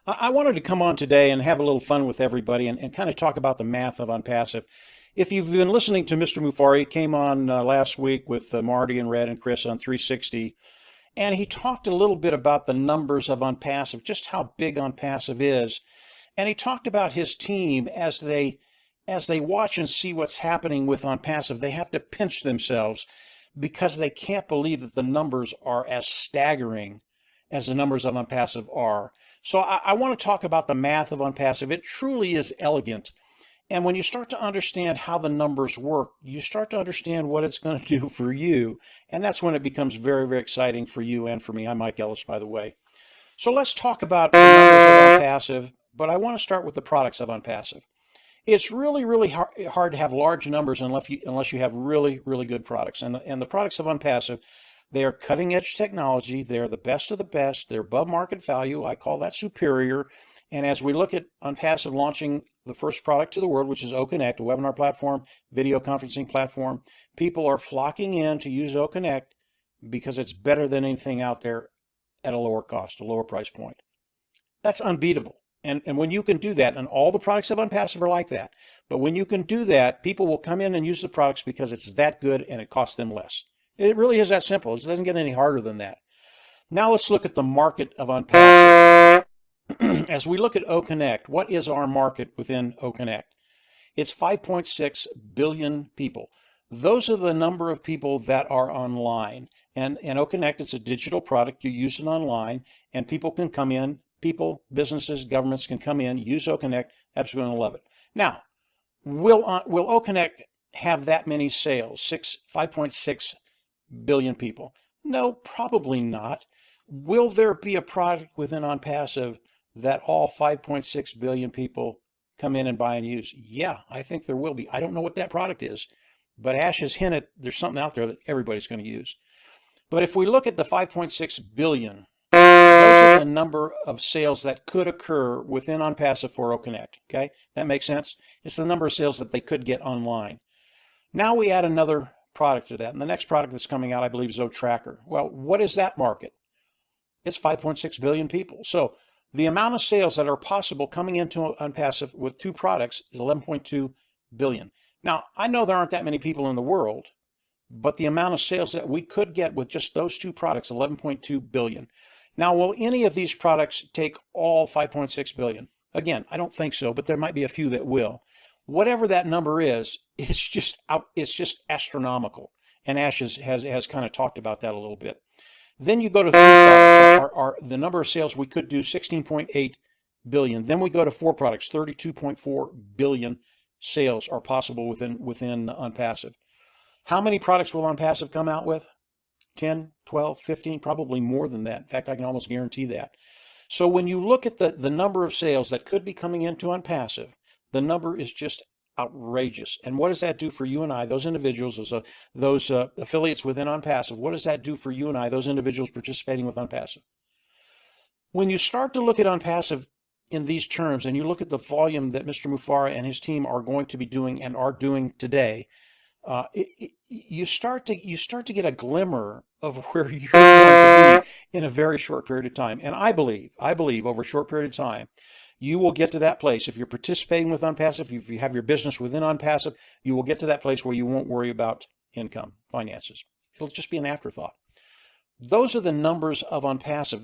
I wanted to come on today and have a little fun with everybody and kind of talk about the math of Onpassive. If you've been listening to Mr. Mufari, he came on last week with Marty and Red and Chris on 360, and he talked a little bit about the numbers of Onpassive, just how big Onpassive is. And he talked about his team as they watch and see what's happening with Onpassive, they have to pinch themselves because they can't believe that the numbers are as staggering as the numbers of Onpassive are. So I want to talk about the math of Onpassive. It truly is elegant. And when you start to understand how the numbers work, you start to understand what it's going to do for you. And that's when it becomes very, very exciting for you and for me. I'm Mike Ellis, by the way. So let's talk about the numbers of Onpassive, but I want to start with the products of Onpassive. It's really, really hard to have large numbers unless you have really, really good products. And the products of Onpassive, they are cutting edge technology. They're the best of the best. They're above market value. I call that superior. And as we look at Onpassive launching the first product to the world, which is OConnect, a webinar platform, video conferencing platform, people are flocking in to use OConnect because it's better than anything out there at a lower cost, a lower price point. That's unbeatable. And when you can do that, and all the products of Onpassive are like that, but when you can do that, people will come in and use the products because it's that good and it costs them less. It really is that simple. It doesn't get any harder than that. Now let's look at the market of Onpassive. As we look at OConnect, what is our market within OConnect? It's 5.6 billion people. Those are the number of people that are online. And OConnect, it's a digital product. You use it online, and people can come in. People, businesses, governments can come in, use OConnect, absolutely going to love it. Now, will OConnect have that many sales, 5.6 billion people? No, probably not. Will there be a product within Onpassive that all 5.6 billion people come in and buy and use? Yeah, I think there will be. I don't know what that product is, but Ash has hinted there's something out there that everybody's going to use. But if we look at the 5.6 billion, those are the number of sales that could occur within Onpassive for OConnect. Okay, that makes sense? It's the number of sales that they could get online. Now we add another product to that. And the next product that's coming out, I believe, is OTracker. Well, what is that market? It's 5.6 billion people. So the amount of sales that are possible coming into Onpassive with two products is 11.2 billion. Now, I know there aren't that many people in the world, but the amount of sales that we could get with just those two products, 11.2 billion. Now, will any of these products take all 5.6 billion? Again, I don't think so, but there might be a few that will. Whatever that number is, it's just astronomical. And Ash has kind of talked about that a little bit. Then you go to three products, the number of sales we could do, 16.8 billion. Then we go to four products, 32.4 billion sales are possible within Onpassive. How many products will Onpassive come out with? 10, 12, 15, probably more than that. In fact, I can almost guarantee that. So when you look at the number of sales that could be coming into Onpassive, the number is just outrageous. And what does that do for you and I, those individuals, those affiliates within Onpassive? What does that do for you and I, those individuals participating with Onpassive? When you start to look at Onpassive in these terms, and you look at the volume that Mr. Mufara and his team are going to be doing and are doing today, you start to get a glimmer of where you're going to be in a very short period of time. And I believe over a short period of time, you will get to that place. If you're participating with Onpassive, if you have your business within Onpassive, you will get to that place where you won't worry about income, finances. It'll just be an afterthought. Those are the numbers of Onpassive.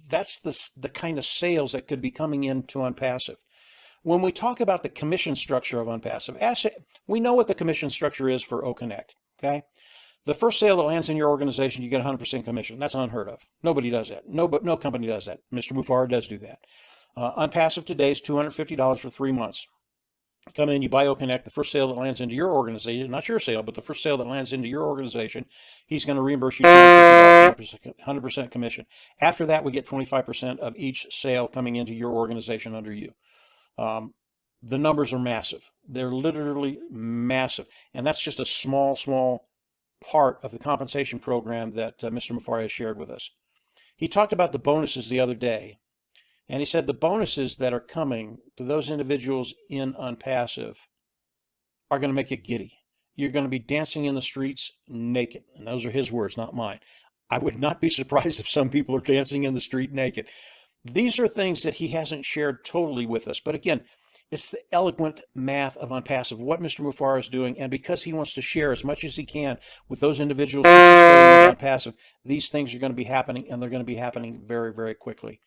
That's the kind of sales that could be coming into Onpassive. When we talk about the commission structure of Onpassive, we know what the commission structure is for OConnect, okay? The first sale that lands in your organization, you get 100% commission. That's unheard of. Nobody does that. No company does that. Mr. Mufara does do that. Onpassive today is $250 for 3 months. Come in, you buy OConnect, the first sale that lands into your organization, not your sale, but the first sale that lands into your organization, he's going to reimburse you 100% commission. After that, we get 25% of each sale coming into your organization under you. The numbers are massive. They're literally massive. And that's just a small part of the compensation program that Mr. Mufari has shared with us. He talked about the bonuses the other day. And he said the bonuses that are coming to those individuals in Onpassive are going to make you giddy. You're going to be dancing in the streets naked. And those are his words, not mine. I would not be surprised if some people are dancing in the street naked. These are things that he hasn't shared totally with us. But again, it's the eloquent math of Onpassive, what Mr. Mufara is doing. And because he wants to share as much as he can with those individuals participating in Onpassive, these things are going to be happening, and they're going to be happening very, very quickly.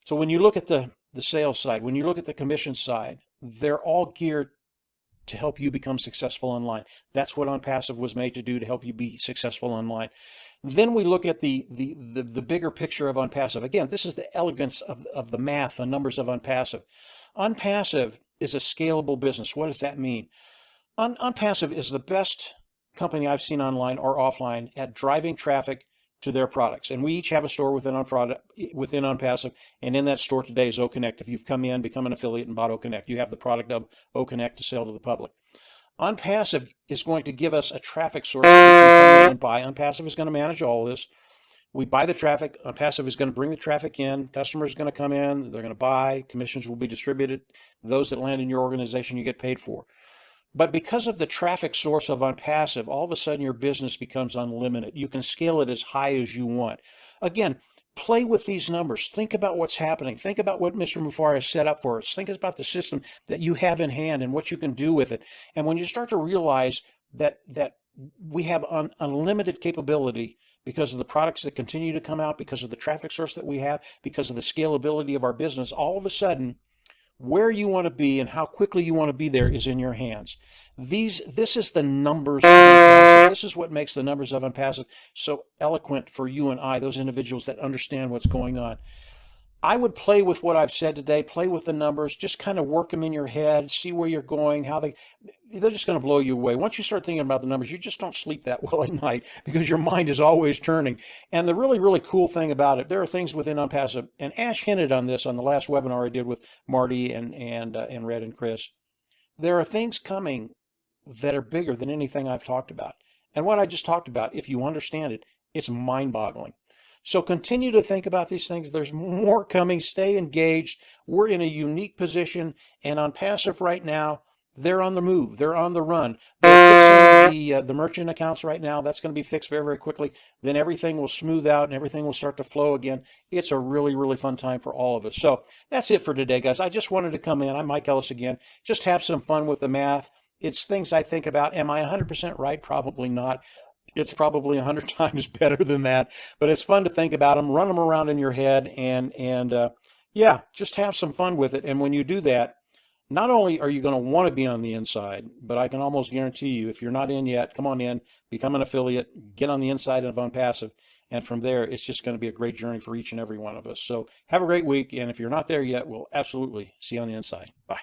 So when you look at the sales side, when you look at the commission side, they're all geared to help you become successful online. That's what Onpassive was made to do, to help you be successful online. Then we look at the bigger picture of Onpassive. Again, this is the elegance of the math, the numbers of Onpassive. Onpassive is a scalable business. What does that mean? Onpassive is the best company I've seen online or offline at driving traffic to their products. And we each have a store within Onpassive, and in that store today is OConnect. If you've come in, become an affiliate, and bought OConnect, you have the product of OConnect to sell to the public. Onpassive is going to give us a traffic source that we can come in and buy. Onpassive is going to manage all of this. We buy the traffic. Onpassive is going to bring the traffic in. Customers are going to come in. They're going to buy. Commissions will be distributed. Those that land in your organization, you get paid for. But because of the traffic source of Onpassive, all of a sudden your business becomes unlimited. You can scale it as high as you want. Again, play with these numbers. Think about what's happening. Think about what Mr. Mufara has set up for us. Think about the system that you have in hand and what you can do with it. And when you start to realize that we have unlimited capability because of the products that continue to come out, because of the traffic source that we have, because of the scalability of our business, all of a sudden, where you want to be and how quickly you want to be there is in your hands. This is the numbers of Onpassive. This is what makes the numbers of Onpassive so eloquent for you and I, those individuals that understand what's going on. I would play with what I've said today, play with the numbers, just kind of work them in your head, see where you're going, how they're just going to blow you away. Once you start thinking about the numbers, you just don't sleep that well at night because your mind is always turning. And the really, really cool thing about it, there are things within Onpassive, and Ash hinted on this on the last webinar I did with Marty and Red and Chris. There are things coming that are bigger than anything I've talked about. And what I just talked about, if you understand it, it's mind-boggling. So continue to think about these things. There's more coming. Stay engaged. We're in a unique position. And Onpassive right now, they're on the move. They're on the run. They're fixing the merchant accounts right now. That's going to be fixed very, very quickly. Then everything will smooth out and everything will start to flow again. It's a really, really fun time for all of us. So that's it for today, guys. I just wanted to come in. I'm Mike Ellis again. Just have some fun with the math. It's things I think about. Am I 100% right? Probably not. It's probably 100 times better than that, but it's fun to think about them, run them around in your head, and yeah, just have some fun with it. And when you do that, not only are you going to want to be on the inside, but I can almost guarantee you, if you're not in yet, come on in, become an affiliate, get on the inside of Onpassive, and from there, it's just going to be a great journey for each and every one of us. So have a great week, and if you're not there yet, we'll absolutely see you on the inside. Bye.